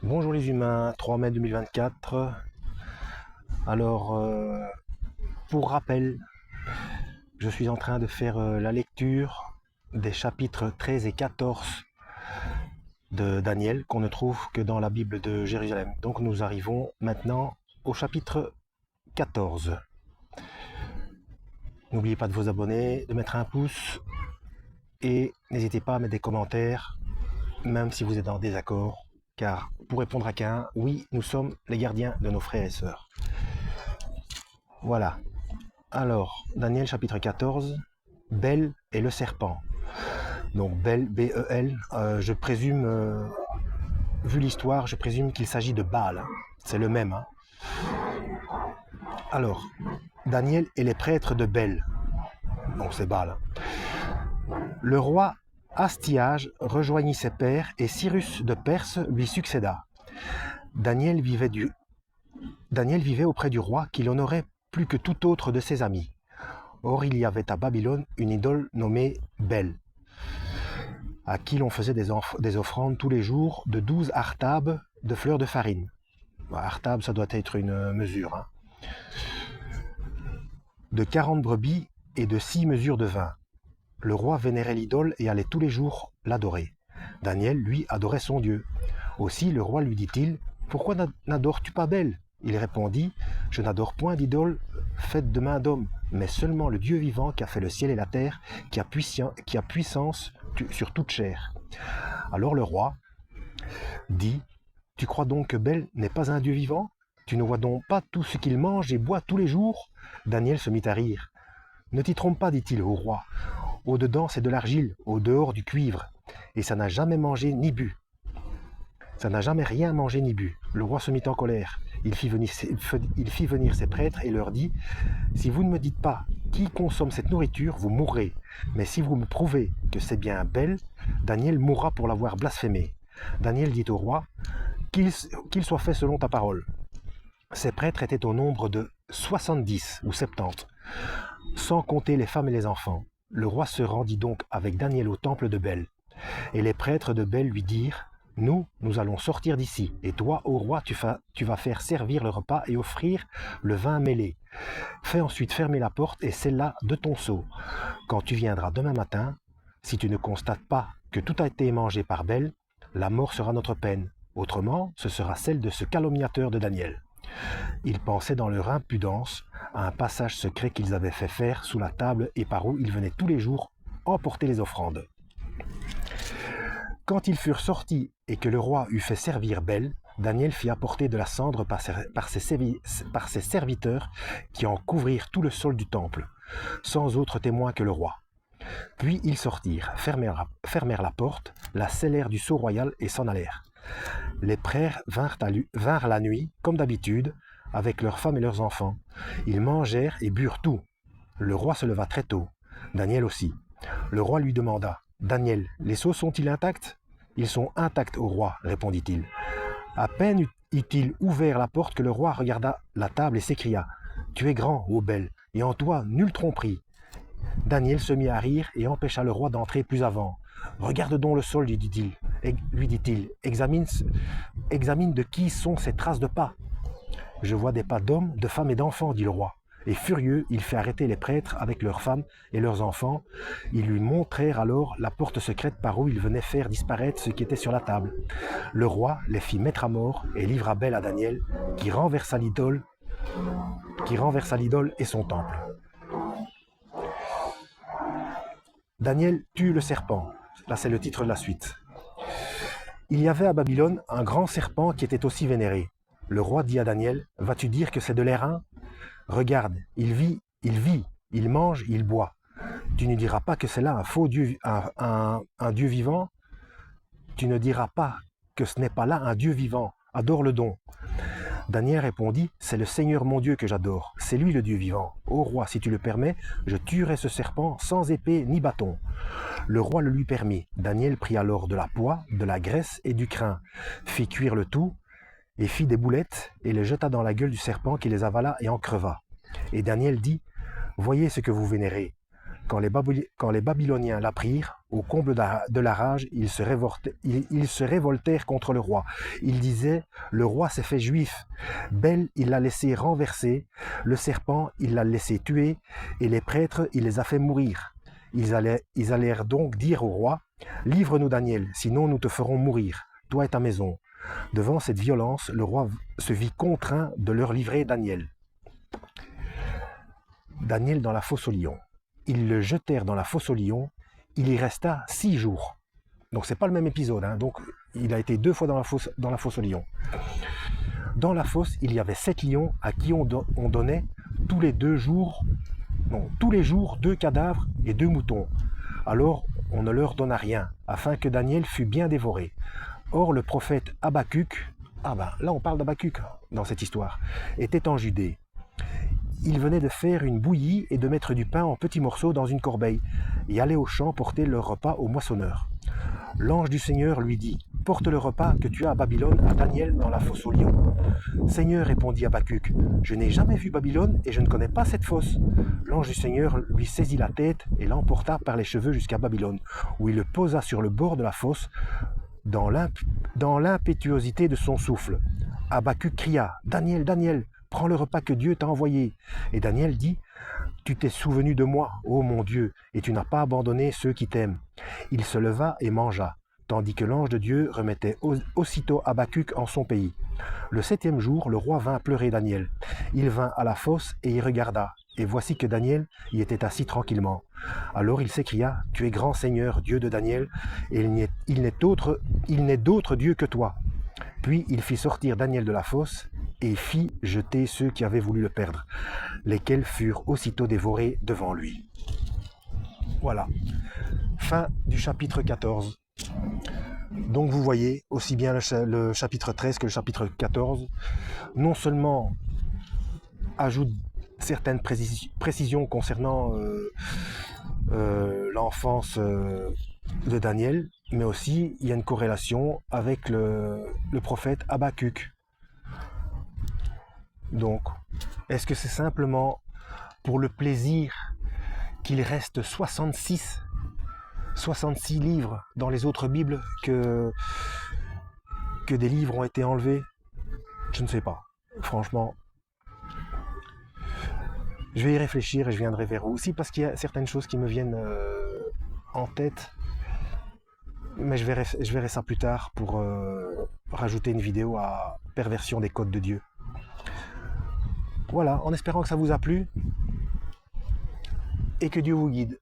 Bonjour les humains, 3 mai 2024. Alors, pour rappel, je suis en train de faire la lecture des chapitres 13 et 14 de Daniel, qu'on ne trouve que dans la Bible de Jérusalem. Donc nous arrivons maintenant au chapitre 14. N'oubliez pas de vous abonner, de mettre un pouce et n'hésitez pas à mettre des commentaires, même si vous êtes en désaccord, car pour répondre à Caïn, oui, nous sommes les gardiens de nos frères et sœurs. Voilà. Alors, Daniel chapitre 14, Bel et le serpent. Donc Bel, B-E-L, je présume, vu l'histoire, je présume qu'il s'agit de Baal, hein. C'est le même. Hein. Alors, Daniel et les prêtres de Bel. Donc c'est Baal. Hein. Le roi Astiage rejoignit ses pairs et Cyrus de Perse lui succéda. Daniel vivait auprès du roi qu'il honorait plus que tout autre de ses amis. Or il y avait à Babylone une idole nommée Bel, à qui l'on faisait des offrandes tous les jours de 12 artabes de fleurs de farine. Artab, ça doit être une mesure. Hein. De 40 brebis et de 6 mesures de vin. Le roi vénérait l'idole et allait tous les jours l'adorer. Daniel, lui, adorait son Dieu. Aussi le roi lui dit-il, « Pourquoi n'adores-tu pas Bel ?» Il répondit, « Je n'adore point d'idole faite de main d'homme, mais seulement le Dieu vivant qui a fait le ciel et la terre, qui a puissance sur toute chair. » Alors le roi dit, « Tu crois donc que Bel n'est pas un Dieu vivant? Tu ne vois donc pas tout ce qu'il mange et boit tous les jours ?» Daniel se mit à rire. « Ne t'y trompe pas, dit-il au roi. Au-dedans, c'est de l'argile, au dehors du cuivre, et ça n'a jamais mangé ni bu. Ça n'a jamais rien mangé ni bu. » Le roi se mit en colère. Il fit venir ses prêtres et leur dit, « Si vous ne me dites pas qui consomme cette nourriture, vous mourrez. Mais si vous me prouvez que c'est bien Bel, Daniel mourra pour l'avoir blasphémé. » Daniel dit au roi, « Qu'il soit fait selon ta parole. » Ces prêtres étaient au nombre de 70 ou 70, sans compter les femmes et les enfants. Le roi se rendit donc avec Daniel au temple de Bel. Et les prêtres de Bel lui dirent, « Nous allons sortir d'ici, et toi, ô roi, tu vas faire servir le repas et offrir le vin mêlé. Fais ensuite fermer la porte et celle-là de ton sceau. Quand tu viendras demain matin, si tu ne constates pas que tout a été mangé par Bel, la mort sera notre peine. Autrement, ce sera celle de ce calomniateur de Daniel. » Ils pensaient dans leur impudence à un passage secret qu'ils avaient fait faire sous la table et par où ils venaient tous les jours emporter les offrandes. Quand ils furent sortis et que le roi eut fait servir Bel, Daniel fit apporter de la cendre par ses serviteurs qui en couvrirent tout le sol du temple, sans autre témoin que le roi. Puis ils sortirent, fermèrent la porte, la scellèrent du sceau royal et s'en allèrent. Les prêtres vinrent la nuit, comme d'habitude, avec leurs femmes et leurs enfants. Ils mangèrent et burent tout. Le roi se leva très tôt, Daniel aussi. Le roi lui demanda, « Daniel, les sceaux sont-ils intacts ?» « Ils sont intacts, au roi, répondit-il. À peine eut-il ouvert la porte que le roi regarda la table et s'écria, « Tu es grand, ô Bel, et en toi nulle tromperie. » Daniel se mit à rire et empêcha le roi d'entrer plus avant. « Regarde donc le sol, lui dit-il, examine de qui sont ces traces de pas. »« Je vois des pas d'hommes, de femmes et d'enfants, dit le roi. » Et furieux, il fit arrêter les prêtres avec leurs femmes et leurs enfants. Ils lui montrèrent alors la porte secrète par où ils venaient faire disparaître ce qui était sur la table. Le roi les fit mettre à mort et livra Bel à Daniel, qui renversa l'idole et son temple. Daniel tue le serpent. Là, c'est le titre de la suite. Il y avait à Babylone un grand serpent qui était aussi vénéré. Le roi dit à Daniel, « Vas-tu dire que c'est de l'airain ? Regarde, il mange, il boit. Tu ne diras pas que c'est là un faux Dieu, un Dieu vivant. Tu ne diras pas que ce n'est pas là un Dieu vivant. Adore-le donc. » Daniel répondit, « C'est le Seigneur mon Dieu que j'adore. C'est lui le Dieu vivant. Ô roi, si tu le permets, je tuerai ce serpent sans épée ni bâton. » Le roi le lui permit. Daniel prit alors de la poix, de la graisse et du crin, fit cuire le tout, et fit des boulettes, et les jeta dans la gueule du serpent qui les avala et en creva. Et Daniel dit, « Voyez ce que vous vénérez. Quand les Babyloniens l'apprirent, au comble de la rage, ils se révoltèrent contre le roi. Ils disaient, le roi s'est fait juif. Bel, il l'a laissé renverser. Le serpent, il l'a laissé tuer. Et les prêtres, il les a fait mourir. Ils allèrent donc dire au roi, livre-nous Daniel, sinon nous te ferons mourir, toi et ta maison. Devant cette violence, le roi se vit contraint de leur livrer Daniel. Daniel dans la fosse aux lions. Ils le jetèrent dans la fosse aux lions. Il y resta 6 jours. Donc c'est pas le même épisode. Hein. Donc il a été 2 fois dans la fosse aux lions. Dans la fosse, il y avait 7 lions à qui on donnait tous les 2 jours, tous les jours 2 cadavres et 2 moutons. Alors on ne leur donna rien, afin que Daniel fût bien dévoré. Or le prophète Habacuc, là on parle d'Habacuc dans cette histoire, était en Judée. Il venait de faire une bouillie et de mettre du pain en petits morceaux dans une corbeille, et allait au champ porter leur repas au moissonneur. L'ange du Seigneur lui dit, « Porte le repas que tu as à Babylone à Daniel dans la fosse aux lions. » « Seigneur, répondit Habacuc, je n'ai jamais vu Babylone et je ne connais pas cette fosse. » L'ange du Seigneur lui saisit la tête et l'emporta par les cheveux jusqu'à Babylone, où il le posa sur le bord de la fosse, dans l'impétuosité de son souffle. Habacuc cria, « Daniel, Daniel, prends le repas que Dieu t'a envoyé. » Et Daniel dit, « Tu t'es souvenu de moi, ô mon Dieu, et tu n'as pas abandonné ceux qui t'aiment. » Il se leva et mangea, tandis que l'ange de Dieu remettait aussitôt Habacuc en son pays. Le 7e jour, le roi vint pleurer Daniel. Il vint à la fosse et y regarda, et voici que Daniel y était assis tranquillement. Alors il s'écria, « Tu es grand Seigneur, Dieu de Daniel, et il n'est d'autre Dieu que toi. » Puis il fit sortir Daniel de la fosse, et fit jeter ceux qui avaient voulu le perdre, lesquels furent aussitôt dévorés devant lui. Voilà, fin du chapitre 14. Donc vous voyez, aussi bien le chapitre 13 que le chapitre 14, non seulement ajoute certaines précisions concernant l'enfance de Daniel, mais aussi il y a une corrélation avec le prophète Habacuc. Donc, est-ce que c'est simplement pour le plaisir qu'il reste 66 livres dans les autres Bibles que des livres ont été enlevés? Je ne sais pas. Franchement, je vais y réfléchir et je viendrai vers vous. Aussi parce qu'il y a certaines choses qui me viennent en tête, mais je verrai ça plus tard pour rajouter une vidéo à perversion des codes de Dieu. Voilà, en espérant que ça vous a plu et que Dieu vous guide.